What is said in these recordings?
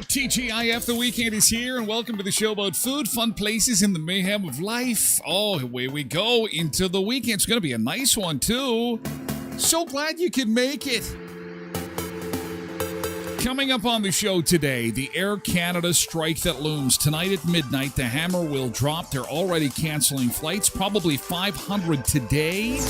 TGIF, the weekend is here, and welcome to the show about food, fun places, and the mayhem of life. Oh, away we go into the weekend. It's going to be a nice one, too. So glad you could make it. Coming up on the show today, the Air Canada strike that looms. Tonight at midnight, the hammer will drop. They're already canceling flights, probably 500 today.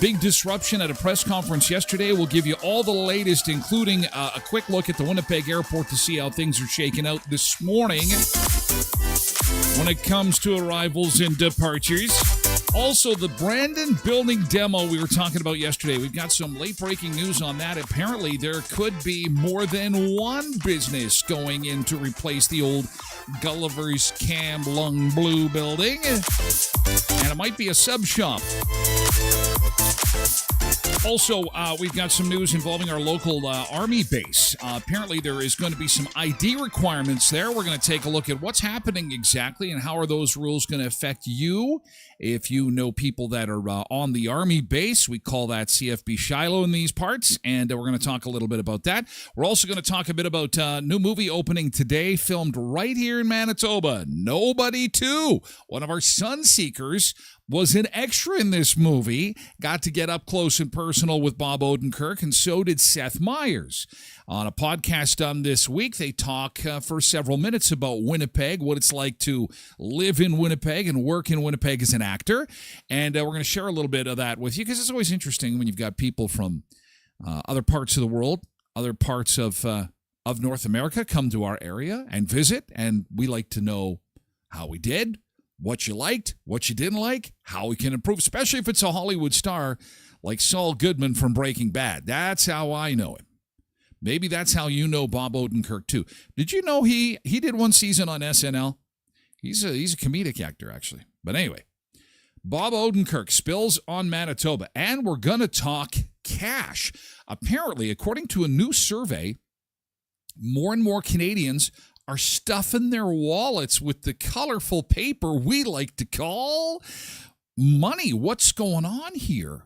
Big disruption at a press conference yesterday. We'll give you all the latest, including a quick look at the Winnipeg airport to see how things are shaking out this morning when it comes to arrivals and departures. Also, the Brandon building demo we were talking about yesterday. We've got some late-breaking news on that. Apparently, there could be more than one business going in to replace the old Gulliver's Cam Lung Blue building. And it might be a sub shop. Also, we've got some news involving our local Army base. Apparently, there is going to be some ID requirements there. We're going to take a look at what's happening exactly and how are those rules going to affect you. If you know people that are on the Army base, we call that CFB Shiloh in these parts, and we're going to talk a little bit about that. We're also going to talk a bit about a new movie opening today, filmed right here in Manitoba, Nobody 2. One of our Sunseekers was an extra in this movie, got to get up close and personal with Bob Odenkirk, and so did Seth Meyers. On a podcast done this week, they talk for several minutes about Winnipeg, what it's like to live in Winnipeg and work in Winnipeg as an actor. And we're going to share a little bit of that with you because it's always interesting when you've got people from other parts of the world, other parts of North America come to our area and visit. And we like to know how we did, what you liked, what you didn't like, how we can improve, especially if it's a Hollywood star like Saul Goodman from Breaking Bad. That's how I know him. Maybe that's how you know Bob Odenkirk, too. Did you know he did one season on SNL? He's a comedic actor, actually. But anyway, Bob Odenkirk spills on Manitoba, and we're going to talk cash. Apparently, according to a new survey, more and more Canadians are stuffing their wallets with the colorful paper we like to call money. What's going on here?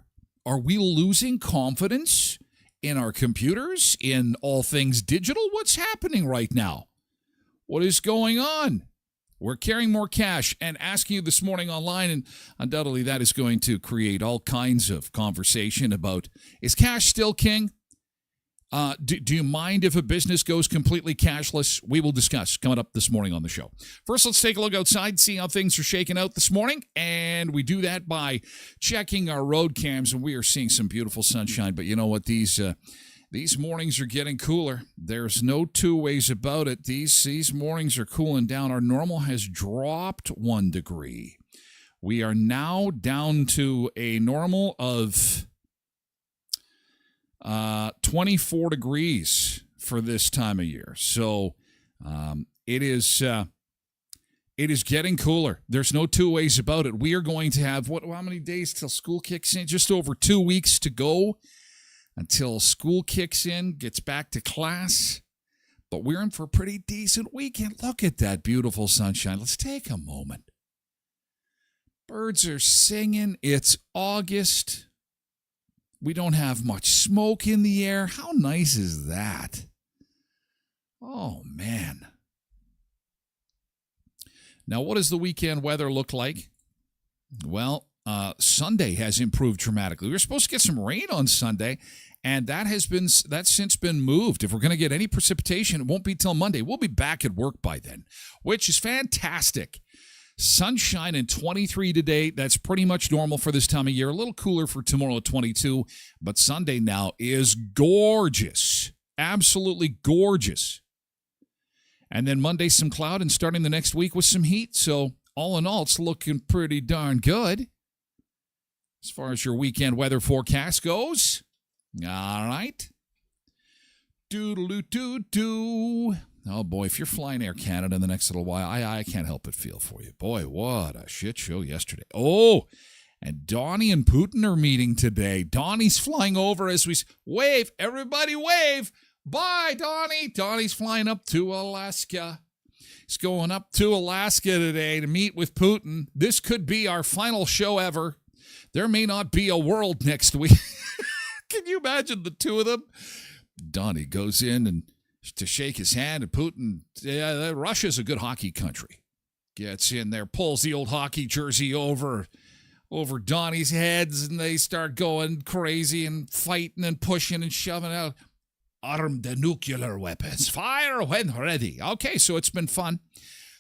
Are we losing confidence in our computers, in all things digital? What's happening right now? What is going on? We're carrying more cash and asking you this morning online, and undoubtedly that is going to create all kinds of conversation about, is cash still king? Do you mind if a business goes completely cashless? We will discuss coming up this morning on the show. First, let's take a look outside, see how things are shaking out this morning. And we do that by checking our road cams, and we are seeing some beautiful sunshine. But you know what? These mornings are getting cooler. There's no two ways about it. These mornings are cooling down. Our normal has dropped 1 degree. We are now down to a normal of 24 degrees for this time of year. So it is getting cooler. There's no two ways about it. We are going to have, how many days till school kicks in? Just over 2 weeks to go until school kicks in, gets back to class. But we're in for a pretty decent weekend. Look at that beautiful sunshine. Let's take a moment. Birds are singing. It's August. We don't have much smoke in the air. How nice is that? Oh, man. Now, what does the weekend weather look like? Well, Sunday has improved dramatically. We were supposed to get some rain on Sunday, and that's since been moved. If we're going to get any precipitation, it won't be till Monday. We'll be back at work by then, which is fantastic. Sunshine and 23 today. That's pretty much normal for this time of year. A little cooler for tomorrow at 22. But Sunday now is gorgeous. Absolutely gorgeous. And then Monday, some cloud, and starting the next week with some heat. So all in all, it's looking pretty darn good as far as your weekend weather forecast goes. All right. Doodle-doo-doo-doo. Oh, boy, if you're flying Air Canada in the next little while, I can't help but feel for you. Boy, what a shit show yesterday. Oh, and Donnie and Putin are meeting today. Donnie's flying over as we wave. Everybody wave. Bye, Donnie. Donnie's flying up to Alaska. He's going up to Alaska today to meet with Putin. This could be our final show ever. There may not be a world next week. Can you imagine the two of them? Donnie goes in and to shake his hand, and Putin, Russia's a good hockey country. Gets in there, pulls the old hockey jersey over Donnie's heads, and they start going crazy and fighting and pushing and shoving out. Arm the nuclear weapons. Fire when ready. Okay, so it's been fun.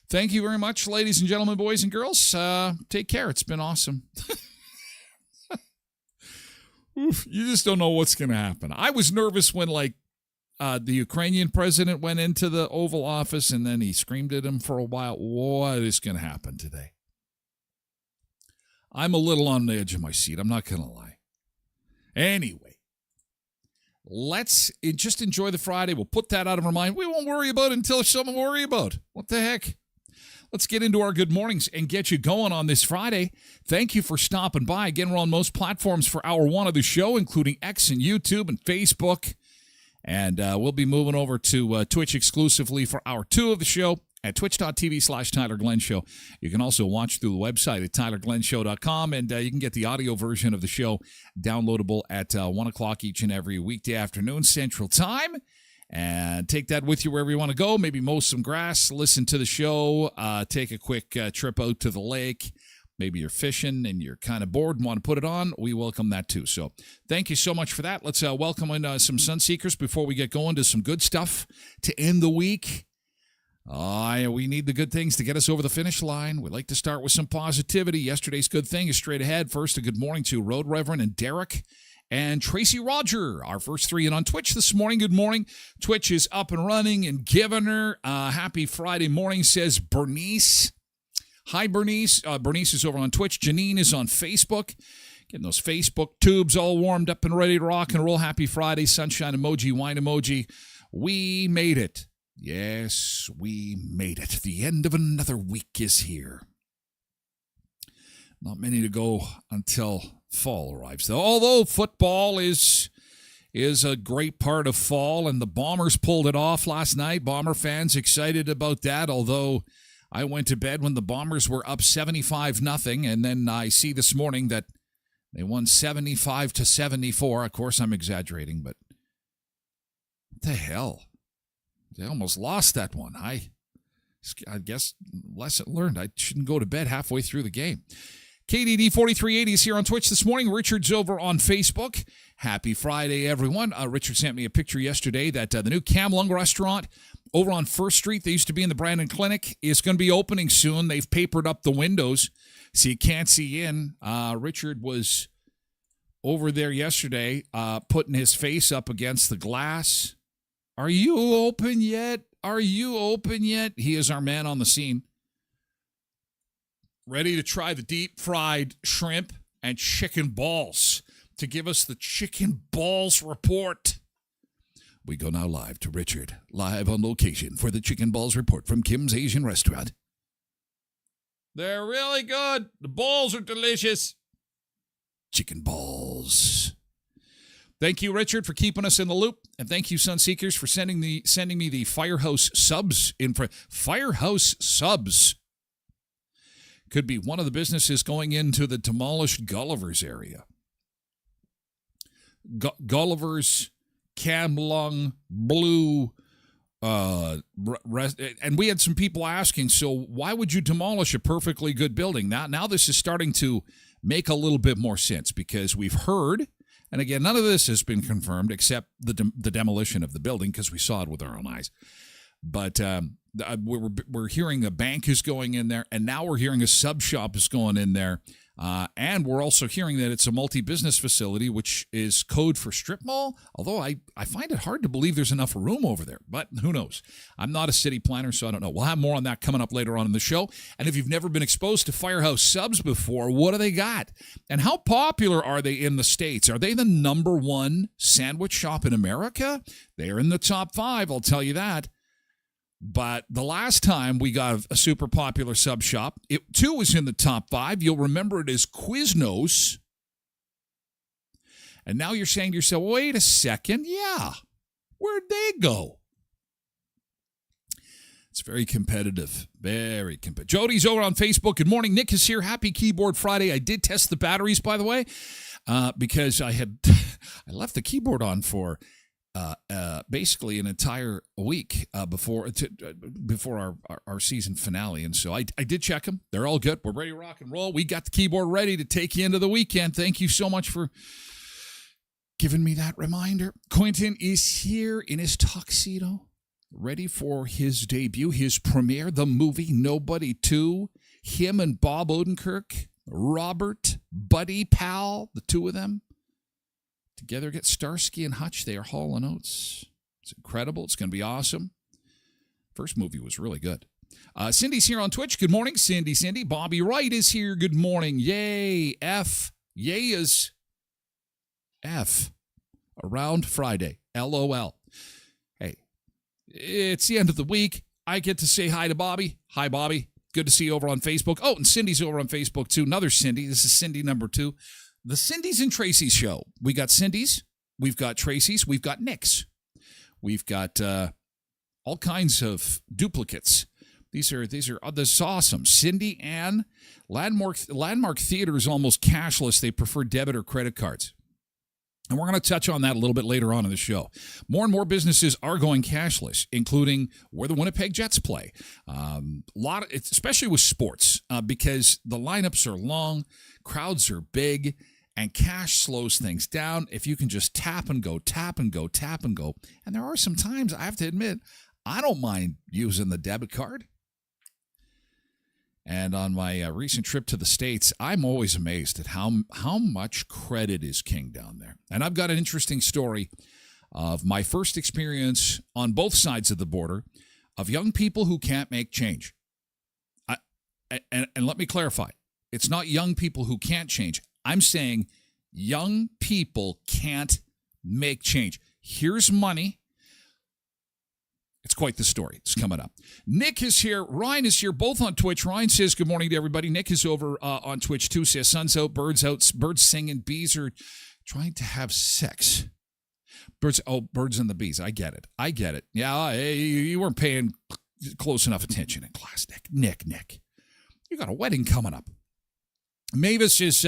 Thank you very much, ladies and gentlemen, boys and girls. Take care. It's been awesome. Oof, you just don't know what's going to happen. I was nervous when, the Ukrainian president went into the Oval Office, and then he screamed at him for a while. What is going to happen today? I'm a little on the edge of my seat. I'm not going to lie. Anyway, let's just enjoy the Friday. We'll put that out of our mind. We won't worry about it until there's something to worry about. What the heck? Let's get into our good mornings and get you going on this Friday. Thank you for stopping by. Again, we're on most platforms for hour one of the show, including X and YouTube and Facebook. And we'll be moving over to Twitch exclusively for hour two of the show at twitch.tv/Tyler Glen Show. You can also watch through the website at tylerglenshow.com, and you can get the audio version of the show downloadable at 1 o'clock each and every weekday afternoon Central Time. And take that with you wherever you want to go. Maybe mow some grass, listen to the show, take a quick trip out to the lake. Maybe you're fishing and you're kind of bored and want to put it on. We welcome that too. So thank you so much for that. Let's welcome in some Sunseekers before we get going to some good stuff to end the week. We need the good things to get us over the finish line. We'd like to start with some positivity. Yesterday's good thing is straight ahead. First, a good morning to Road Reverend and Derek and Tracy Roger, our first three in on Twitch this morning. Good morning. Twitch is up and running and giving her. Happy Friday morning, says Bernice. Hi, Bernice. Bernice is over on Twitch. Janine is on Facebook. Getting those Facebook tubes all warmed up and ready to rock and roll. Happy Friday. Sunshine emoji, wine emoji. We made it. Yes, we made it. The end of another week is here. Not many to go until fall arrives, though. Although football is a great part of fall, and the Bombers pulled it off last night. Bomber fans excited about that, although I went to bed when the Bombers were up 75-0, and then I see this morning that they won 75-74. Of course, I'm exaggerating, but what the hell? They almost lost that one. I guess lesson learned. I shouldn't go to bed halfway through the game. KDD 4380 is here on Twitch this morning. Richard's over on Facebook. Happy Friday, everyone. Richard sent me a picture yesterday that the new Cam Lung restaurant over on First Street, they used to be in the Brandon Clinic, is going to be opening soon. They've papered up the windows so you can't see in. Richard was over there yesterday putting his face up against the glass. Are you open yet? Are you open yet? He is our man on the scene. Ready to try the deep-fried shrimp and chicken balls to give us the chicken balls report. We go now live to Richard, live on location for the chicken balls report from Kim's Asian Restaurant. They're really good. The balls are delicious. Chicken balls. Thank you, Richard, for keeping us in the loop. And thank you, Sunseekers, for sending me the Firehouse subs in for Firehouse subs. Could be one of the businesses going into the demolished Gulliver's area. Gulliver's, Cam Lung, Blue, and we had some people asking, so why would you demolish a perfectly good building? Now this is starting to make a little bit more sense because we've heard, and again, none of this has been confirmed except the demolition of the building because we saw it with our own eyes. But we're hearing a bank is going in there, and now we're hearing a sub shop is going in there. And we're also hearing that it's a multi-business facility, which is code for strip mall, although I find it hard to believe there's enough room over there. But who knows? I'm not a city planner, so I don't know. We'll have more on that coming up later on in the show. And if you've never been exposed to Firehouse subs before, what do they got? And how popular are they in the States? Are they the number one sandwich shop in America? They're in the top 5, I'll tell you that. But the last time we got a super popular sub shop, it too was in the top 5. You'll remember it as Quiznos. And now you're saying to yourself, wait a second. Yeah. Where'd they go? It's very competitive. Very competitive. Jody's over on Facebook. Good morning. Nick is here. Happy Keyboard Friday. I did test the batteries, by the way, because I left the keyboard on for basically an entire week before our season finale. And so I did check them. They're all good. We're ready to rock and roll. We got the keyboard ready to take you into the weekend. Thank you so much for giving me that reminder. Quentin is here in his tuxedo, ready for his debut, his premiere, the movie Nobody 2. Him and Bob Odenkirk, Robert, Buddy, Pal, the two of them. Together get Starsky and Hutch. They are Hall & Oates. It's incredible. It's going to be awesome. First movie was really good. Cindy's here on Twitch. Good morning, Cindy. Bobby Wright is here. Good morning. Yay. F. Yay is F. Around Friday. LOL. Hey, it's the end of the week. I get to say hi to Bobby. Hi, Bobby. Good to see you over on Facebook. Oh, and Cindy's over on Facebook, too. Another Cindy. This is Cindy number 2. The Cindy's and Tracy's show. We got Cindy's, we've got Tracy's, we've got Nick's. We've got all kinds of duplicates. This is awesome. Cindy Ann, Landmark Theater is almost cashless. They prefer debit or credit cards. And we're going to touch on that a little bit later on in the show. More and more businesses are going cashless, including where the Winnipeg Jets play. Especially with sports, because the lineups are long, crowds are big, and cash slows things down. If you can just tap and go. And there are some times, I have to admit, I don't mind using the debit card. And on my recent trip to the States, I'm always amazed at how much credit is king down there. And I've got an interesting story of my first experience on both sides of the border of young people who can't make change. And let me clarify. It's not young people who can't change. I'm saying young people can't make change. Here's money. It's quite the story. It's coming up. Nick is here. Ryan is here, both on Twitch. Ryan says good morning to everybody. Nick is over on Twitch, too. Says sun's out, birds singing, bees are trying to have sex. Birds and the bees. I get it. Yeah, you weren't paying close enough attention in class, Nick. Nick. You got a wedding coming up. Mavis is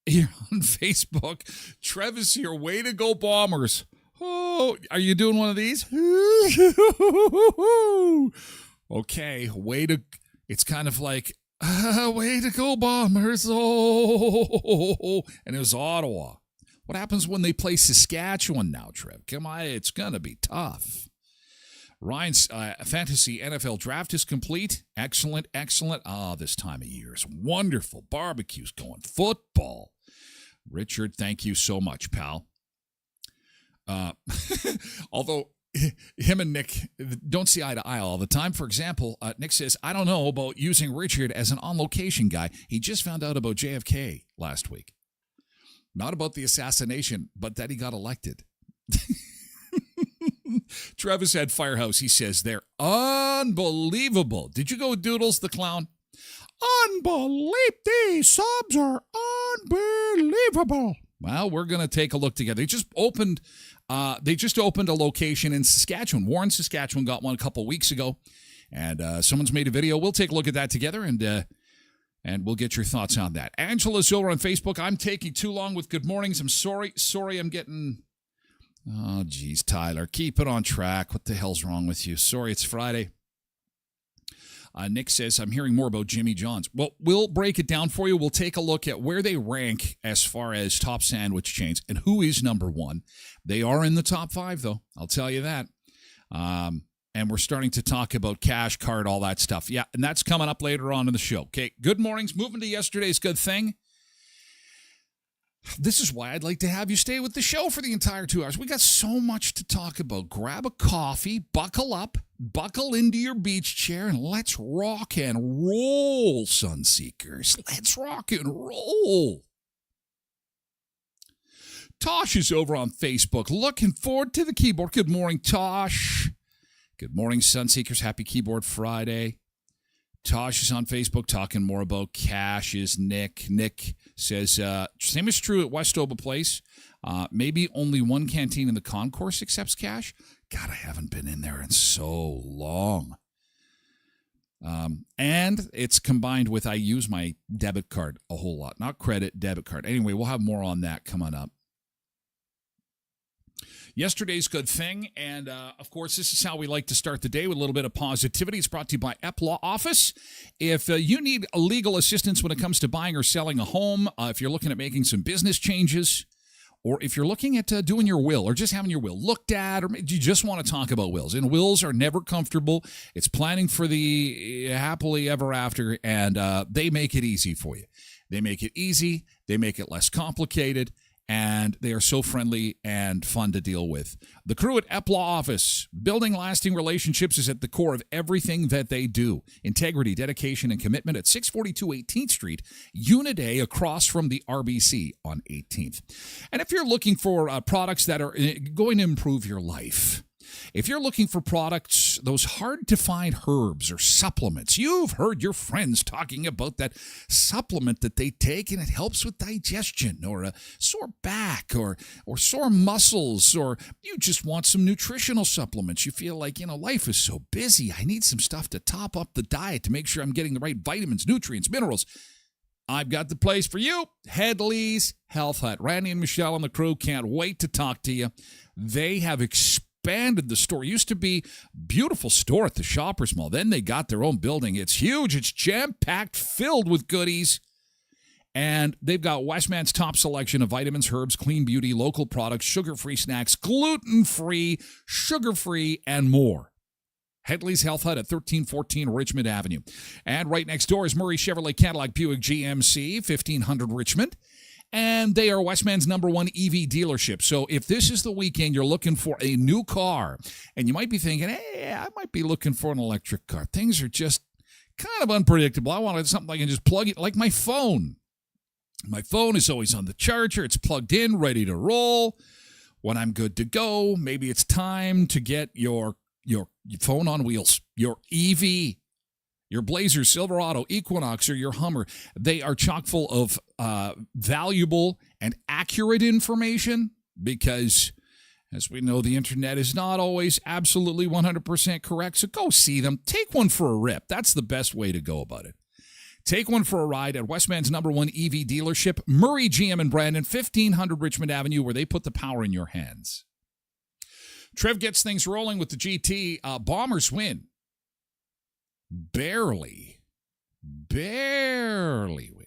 here on Facebook. Trev is here. Way to go, Bombers. Oh, are you doing one of these? Okay, it's kind of like Way to go, Bombers. Oh, and it was Ottawa. What happens when they play Saskatchewan now, Trev? Come on, it's going to be tough. Ryan's fantasy NFL draft is complete. Excellent, excellent. This time of year is wonderful. Barbecues going, football. Richard, thank you so much, pal. Although him and Nick don't see eye to eye all the time. For example, Nick says, I don't know about using Richard as an on-location guy. He just found out about JFK last week. Not about the assassination, but that he got elected. Travis had Firehouse. He says they're unbelievable. Did you go with Doodles the Clown? Unbelievable. These subs are unbelievable. Well, we're going to take a look together. They just opened a location in Saskatchewan. Warren, Saskatchewan got one a couple weeks ago, and someone's made a video. We'll take a look at that together, and we'll get your thoughts on that. Angela's over on Facebook. I'm taking too long with good mornings. I'm sorry. I'm getting... Oh, geez, Tyler. Keep it on track. What the hell's wrong with you? Sorry, it's Friday. Nick says, I'm hearing more about Jimmy John's. Well, we'll break it down for you. We'll take a look at where they rank as far as top sandwich chains and who is number one. They are in the top 5, though. I'll tell you that. And we're starting to talk about cash card, all that stuff. Yeah, and that's coming up later on in the show. Okay, good mornings. Moving to yesterday's good thing. This is why I'd like to have you stay with the show for the entire 2 hours. We got so much to talk about. Grab a coffee, buckle up, buckle into your beach chair, and let's rock and roll, Sunseekers. Let's rock and roll. Tosh is over on Facebook. Looking forward to the keyboard. Good morning, Tosh. Good morning, Sunseekers. Happy Keyboard Friday. Tosh is on Facebook talking more about cash. Is Nick. Nick says, same is true at Westover Place. Maybe only one canteen in the concourse accepts cash. God, I haven't been in there in so long. And it's combined with I use my debit card a whole lot. Not credit, debit card. Anyway, we'll have more on that coming up. Yesterday's good thing, and of course, this is how we like to start the day with a little bit of positivity. It's brought to you by EP Law Office. If you need legal assistance when it comes to buying or selling a home, if you're looking at making some business changes, or if you're looking at doing your will or just having your will looked at, or maybe you just want to talk about wills, and wills are never comfortable. It's planning for the happily ever after, and they make it easy for you. They make it easy. They make it less complicated. And they are so friendly and fun to deal with. The crew at EP Law Office, building lasting relationships is at the core of everything that they do. Integrity, dedication, and commitment at 642 18th Street, Unit A, across from the RBC on 18th. And if you're looking for products that are going to improve your life, if you're looking for products, those hard-to-find herbs or supplements, you've heard your friends talking about that supplement that they take and it helps with digestion or a sore back or sore muscles, or you just want some nutritional supplements. You feel like, life is so busy. I need some stuff to top up the diet to make sure I'm getting the right vitamins, nutrients, minerals. I've got the place for you. Headley's Health Hut. Randy and Michelle and the crew can't wait to talk to you. They have expanded the store. It used to be a beautiful store at the Shoppers Mall. Then they got their own building. It's huge. It's jam-packed, filled with goodies. And they've got Westman's top selection of vitamins, herbs, clean beauty, local products, sugar-free snacks, gluten-free, sugar-free, and more. Headley's Health Hut at 1314 Richmond Avenue. And right next door is Murray Chevrolet Cadillac Buick GMC, 1500 Richmond. And they are Westman's #1 EV dealership. So if this is the weekend you're looking for a new car, and you might be thinking, hey, I might be looking for an electric car. Things are just kind of unpredictable. I wanted something I can just plug it, like my phone. My phone is always on the charger. It's plugged in, ready to roll. When I'm good to go, maybe it's time to get your phone on wheels, your EV. Your Blazer, Silverado, Equinox, or your Hummer, they are chock full of valuable and accurate information because, as we know, the internet is not always absolutely 100% correct. So go see them. Take one for a rip. That's the best way to go about it. Take one for a ride at Westman's #1 EV dealership, Murray GM and Brandon, 1500 Richmond Avenue, where they put the power in your hands. Trev gets things rolling with the GT. Bombers win. Barely barely win.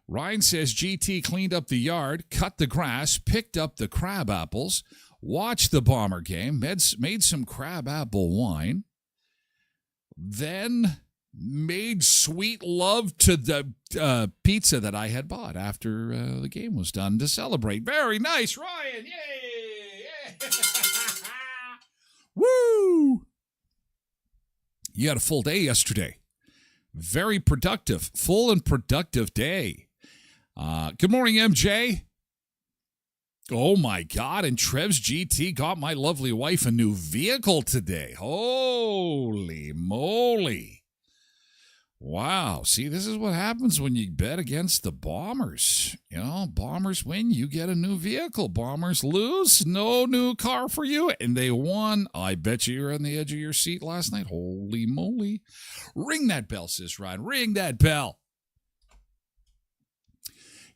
Ryan says GT cleaned up the yard, cut the grass, picked up the crab apples, watched the Bomber game, made some crab apple wine, then made sweet love to the pizza that I had bought after the game was done to celebrate. Very nice, Ryan. Yay! Woo! You had a full day yesterday. Very productive. Full and productive day. Good morning, MJ. Oh, my God. And Trev's GT got my lovely wife a new vehicle today. Holy moly. Wow. See, this is what happens when you bet against the Bombers. You know, Bombers win, you get a new vehicle. Bombers lose, no new car for you. And they won. I bet you were on the edge of your seat last night. Holy moly. Ring that bell, sis Ryan. Ring that bell.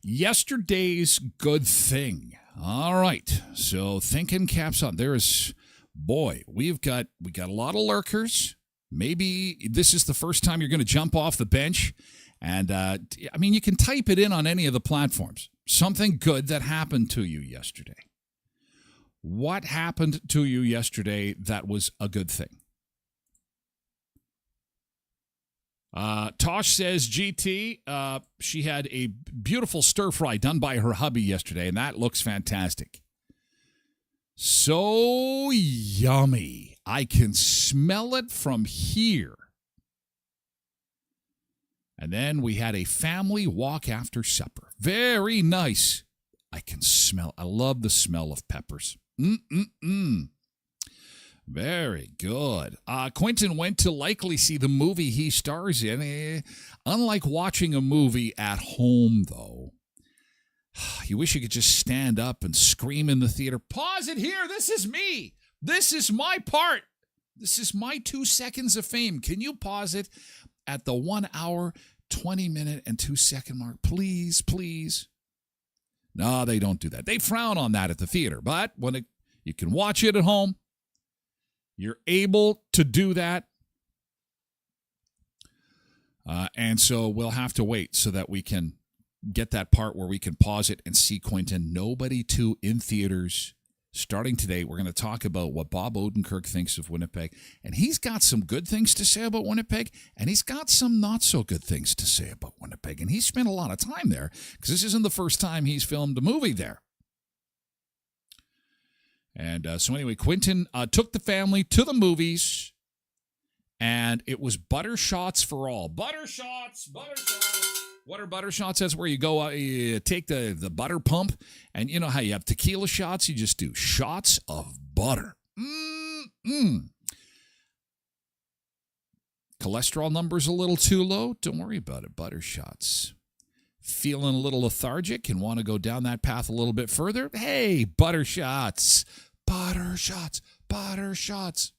Yesterday's good thing. All right. So thinking caps on. We got a lot of lurkers. Maybe this is the first time you're going to jump off the bench. And, you can type it in on any of the platforms. Something good that happened to you yesterday. What happened to you yesterday that was a good thing? Tosh says, GT, she had a beautiful stir fry done by her hubby yesterday, and that looks fantastic. So yummy. I can smell it from here. And then we had a family walk after supper. Very nice. I love the smell of peppers. Very good. Quentin went to likely see the movie he stars in. Unlike watching a movie at home, though, you wish you could just stand up and scream in the theater, pause it here, this is me. This is my part. This is my 2 seconds of fame. Can you pause it at the 1 hour, 20 minute, and 2 second mark? Please, please. No, they don't do that. They frown on that at the theater. But when you can watch it at home, you're able to do that. And so we'll have to wait so that we can get that part where we can pause it and see Quentin. Nobody to in theaters. Starting today, we're going to talk about what Bob Odenkirk thinks of Winnipeg. And he's got some good things to say about Winnipeg, and he's got some not so good things to say about Winnipeg. And he's spent a lot of time there because this isn't the first time he's filmed a movie there. And so anyway, Quentin took the family to the movies, and it was butter shots for all. Butter shots, butter shots. What are butter shots? That's where you go, you take the butter pump, and you know how you have tequila shots? You just do shots of butter. Cholesterol numbers a little too low? Don't worry about it. Butter shots. Feeling a little lethargic and want to go down that path a little bit further? Hey, butter shots. Butter shots. Butter shots.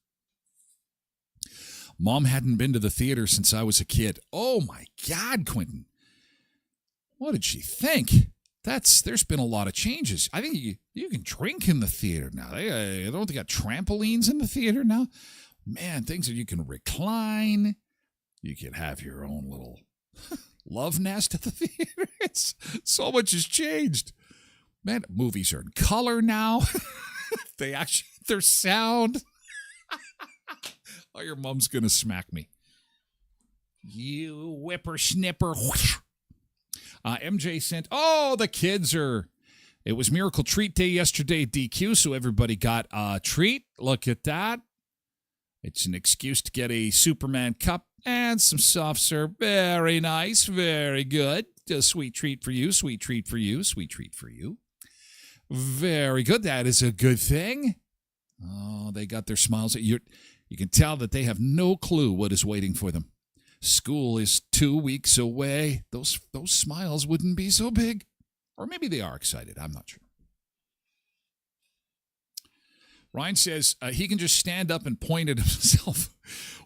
Mom hadn't been to the theater since I was a kid. Oh, my God, Quentin. What did she think? There's been a lot of changes. I think you can drink in the theater now. They got trampolines in the theater now. Man, things that you can recline. You can have your own little love nest at the theater. So much has changed. Man, movies are in color now. Their sound. Oh, your mom's going to smack me. You whippersnipper. MJ sent, the kids it was Miracle Treat Day yesterday at DQ, so everybody got a treat. Look at that. It's an excuse to get a Superman cup and some soft serve. Very nice. Very good. A sweet treat for you. Sweet treat for you. Sweet treat for you. Very good. That is a good thing. Oh, they got their smiles. You can tell that they have no clue what is waiting for them. School is 2 weeks away. Those smiles wouldn't be so big. Or maybe they are excited. I'm not sure. Ryan says he can just stand up and point at himself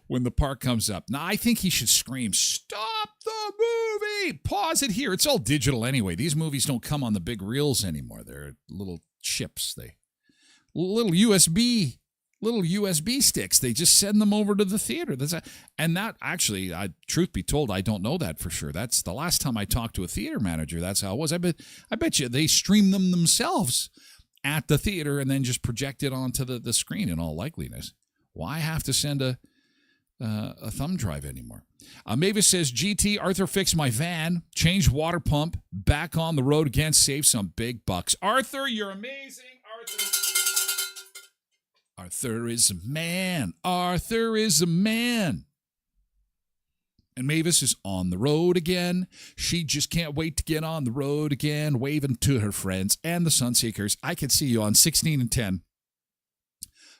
when the part comes up. Now, I think he should scream, stop the movie! Pause it here. It's all digital anyway. These movies don't come on the big reels anymore. They're little chips. Little USB little USB sticks. They just send them over to the theater. And that actually, truth be told, I don't know that for sure. That's the last time I talked to a theater manager. That's how it was. I bet you they stream them themselves at the theater and then just project it onto the screen in all likeliness. Why have to send a thumb drive anymore? Mavis says, GT, Arthur fixed my van, changed water pump, back on the road again, saved some big bucks. Arthur, you're amazing. Arthur is a man. Arthur is a man. And Mavis is on the road again. She just can't wait to get on the road again, waving to her friends and the Sunseekers. I can see you on 16 and 10.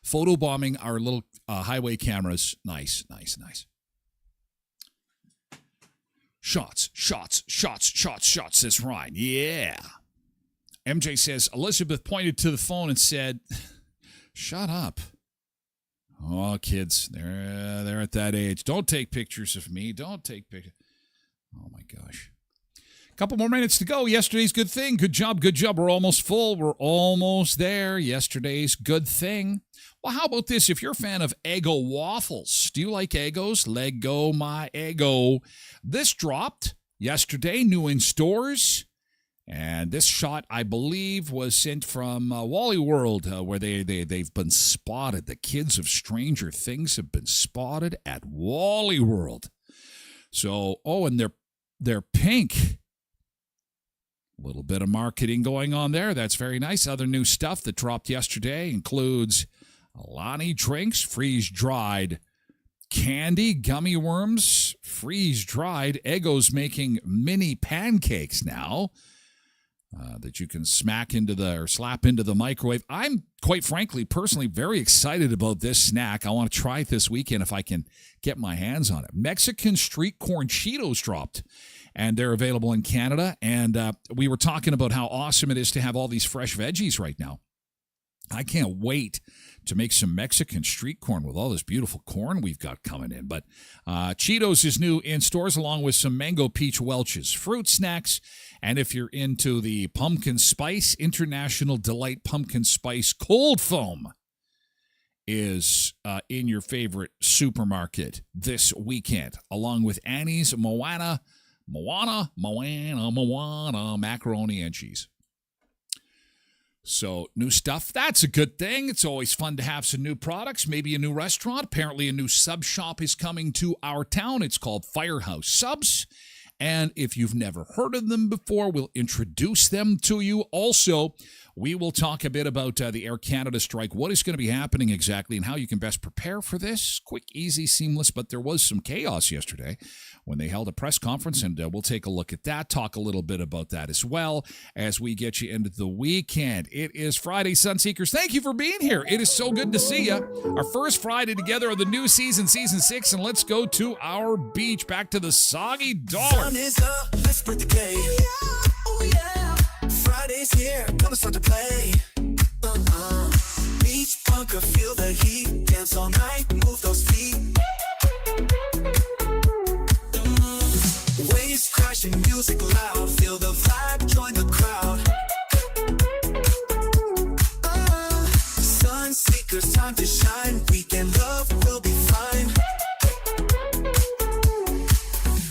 Photobombing our little highway cameras. Nice, nice, nice. Shots, says Ryan. Yeah. MJ says, Elizabeth pointed to the phone and said, shut up. Oh, kids, they're at that age. Don't take pictures of me. Don't take pictures. Oh, my gosh. Couple more minutes to go. Yesterday's good thing. Good job, good job. We're almost full. We're almost there. Yesterday's good thing. Well, how about this? If you're a fan of Eggo waffles, do you like Eggos? Let go my Eggo. This dropped yesterday, new in stores. And this shot, I believe, was sent from Wally World, where they've been spotted. The kids of Stranger Things have been spotted at Wally World. So, and they're pink. A little bit of marketing going on there. That's very nice. Other new stuff that dropped yesterday includes Alani drinks, freeze-dried candy, gummy worms, freeze-dried. Eggo's making mini pancakes now that you can slap into the microwave. I'm, quite frankly, personally very excited about this snack. I want to try it this weekend if I can get my hands on it. Mexican street corn Cheetos dropped, and they're available in Canada. And we were talking about how awesome it is to have all these fresh veggies right now. I can't wait to make some Mexican street corn with all this beautiful corn we've got coming in. But Cheetos is new in stores along with some Mango Peach Welch's fruit snacks. And if you're into the pumpkin spice, International Delight Pumpkin Spice Cold Foam is in your favorite supermarket this weekend, along with Annie's Moana, macaroni and cheese. So, new stuff, that's a good thing. It's always fun to have some new products, maybe a new restaurant. Apparently, a new sub shop is coming to our town. It's called Firehouse Subs. And if you've never heard of them before, we'll introduce them to you. Also, we will talk a bit about the Air Canada strike, what is going to be happening exactly, and how you can best prepare for this. Quick, easy, seamless, but there was some chaos yesterday when they held a press conference, and we'll take a look at that, talk a little bit about that as well as we get you into the weekend. It is Friday, Sunseekers. Thank you for being here. It is so good to see you. Our first Friday together of the new season, Season 6, and let's go to our beach, back to the Soggy Dollar. Sun is up, let's spread the game. Oh yeah, Friday's here, gonna start to play. Beach bunker, feel the heat, dance all night, move those feet. Waves crashing, music loud, feel the vibe, join the crowd. Sun seekers, time to shine, weekend love will be fine.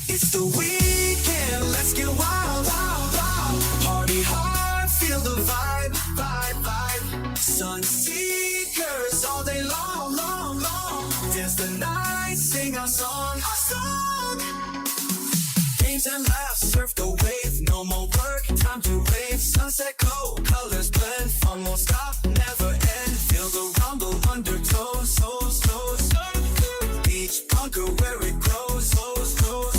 It's the weekend, let's get wild, wild, wild. Party hard, feel the vibe, vibe, vibe. Sun seekers all day long, long, long. Dance the night, sing our song, our song. Games and laughs, surf the wave, no more work, time to rave. Sunset glow, colors blend, fun won't stop, never end. Feel the rumble, undertow, so slow, so. Beach bunker where it grows, so slow,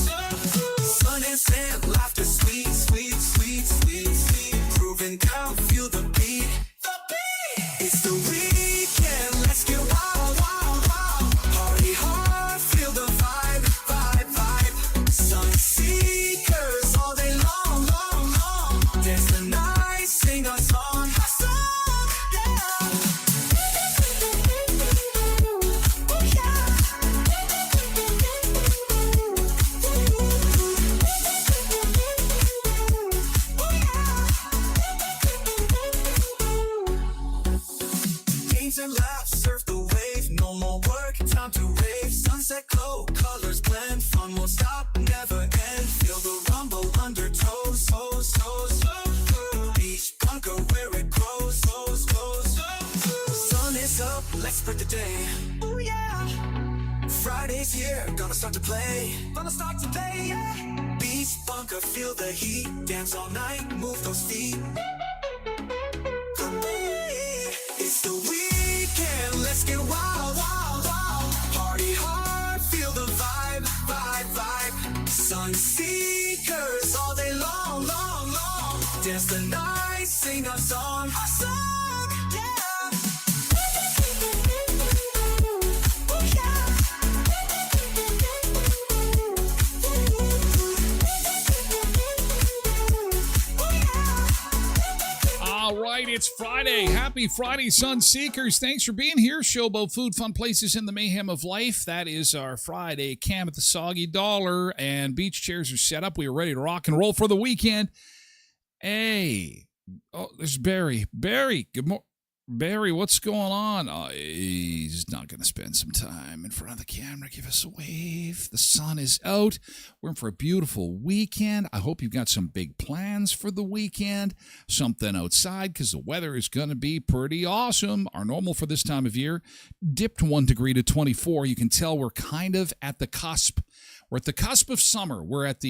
sun and sand, laughter, sweet, sweet, sweet, sweet, sweet. Grooving down, feel the beat, the beat. It's the weekend, let's get wild, wild, wild. Party hard, feel the vibe, vibe, vibe. Sun seekers all day long, long, long. Dance the night, sing our song, yeah. let's spread the day. Oh yeah. Friday's here, gonna start to play. Yeah. Beach bunker, feel the heat. Dance all night, move those feet. It's the weekend, let's get wild, wild, wild. Party hard, feel the vibe, vibe, vibe. Sun seekers all day long, long, long. Dance the night, sing our song, yeah. All right, it's Friday. Happy Friday, Sun Seekers. Thanks for being here. Show about food, fun places in the mayhem of life. That is our Friday Cam at the Soggy Dollar, and beach chairs are set up. We are ready to rock and roll for the weekend. Hey, oh, there's Barry. Barry, good morning. Barry, what's going on? Oh, he's not going to spend some time in front of the camera. Give us a wave. The sun is out. We're in for a beautiful weekend. I hope you've got some big plans for the weekend. Something outside because the weather is going to be pretty awesome. Our normal for this time of year dipped 1 degree to 24. You can tell we're kind of at the cusp. We're at the cusp of summer. We're at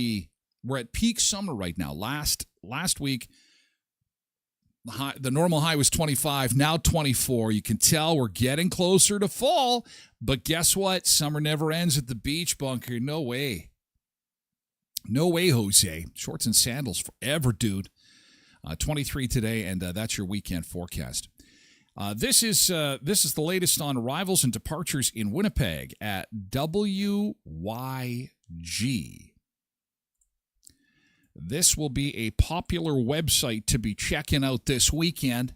peak summer right now. Last week, the normal high was 25, now 24. You can tell we're getting closer to fall, but guess what? Summer never ends at the beach bunker. No way. No way, Jose. Shorts and sandals forever, dude. 23 today, and that's your weekend forecast. This is the latest on arrivals and departures in Winnipeg at WYG. This will be a popular website to be checking out this weekend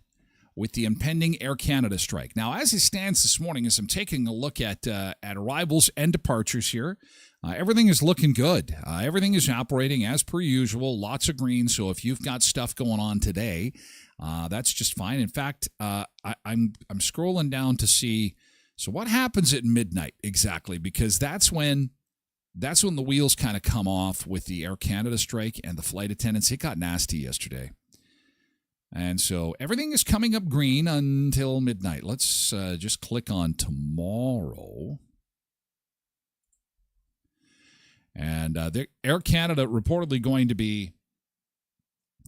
with the impending Air Canada strike. Now, as it stands this morning, as I'm taking a look at arrivals and departures here, everything is looking good. Everything is operating as per usual. Lots of green. So if you've got stuff going on today, that's just fine. In fact, I'm scrolling down to see. So what happens at midnight exactly? Because that's when the wheels kind of come off with the Air Canada strike and the flight attendants. It got nasty yesterday. And so everything is coming up green until midnight. Let's just click on tomorrow. And the Air Canada reportedly going to be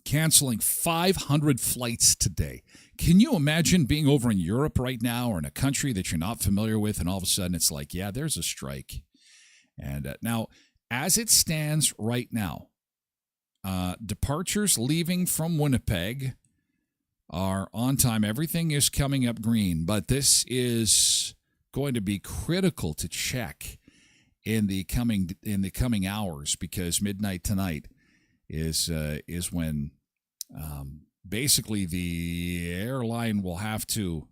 canceling 500 flights today. Can you imagine being over in Europe right now or in a country that you're not familiar with, and all of a sudden it's like, yeah, there's a strike. And now, as it stands right now, departures leaving from Winnipeg are on time. Everything is coming up green, but this is going to be critical to check in the coming hours, because midnight tonight is when basically the airline will have to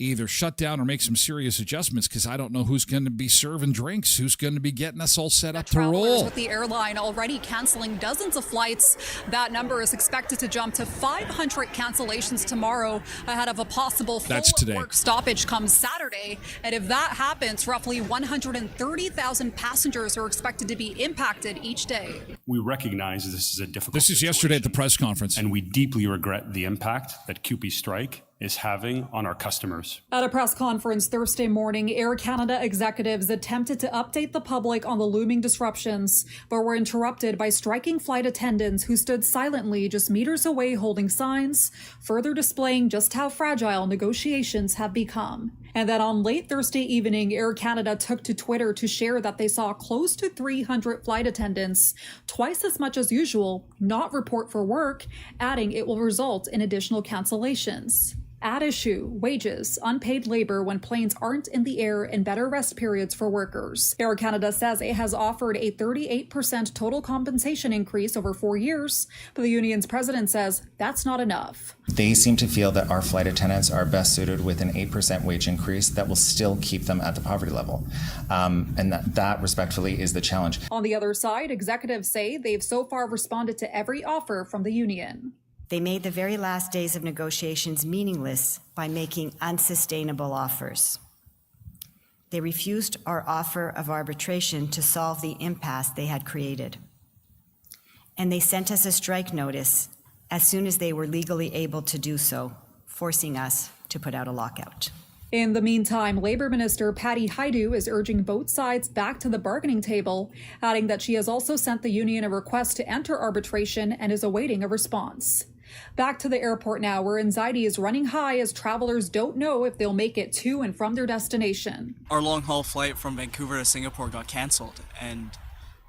either shut down or make some serious adjustments, because I don't know who's going to be serving drinks, who's going to be getting us all set up to roll. With the airline already canceling dozens of flights, that number is expected to jump to 500 cancellations tomorrow ahead of a possible full work stoppage come Saturday. And if that happens, roughly 130,000 passengers are expected to be impacted each day. We recognize this is a difficult This is yesterday at the press conference. And we deeply regret the impact that CUPE's strike is having on our customers. At a press conference Thursday morning, Air Canada executives attempted to update the public on the looming disruptions, but were interrupted by striking flight attendants who stood silently just meters away holding signs, further displaying just how fragile negotiations have become. And then on late Thursday evening, Air Canada took to Twitter to share that they saw close to 300 flight attendants, twice as much as usual, not report for work, adding it will result in additional cancellations. At issue, wages, unpaid labor when planes aren't in the air, and better rest periods for workers. Air Canada says it has offered a 38% total compensation increase over 4 years, but the union's president says that's not enough. They seem to feel that our flight attendants are best suited with an 8% wage increase that will still keep them at the poverty level. And that respectfully is the challenge. On the other side, executives say they've so far responded to every offer from the union. They made the very last days of negotiations meaningless by making unsustainable offers. They refused our offer of arbitration to solve the impasse they had created. And they sent us a strike notice as soon as they were legally able to do so, forcing us to put out a lockout. In the meantime, Labour Minister Patty Hajdu is urging both sides back to the bargaining table, adding that she has also sent the union a request to enter arbitration and is awaiting a response. Back to the airport now, where anxiety is running high as travelers don't know if they'll make it to and from their destination. Our long-haul flight from Vancouver to Singapore got cancelled, and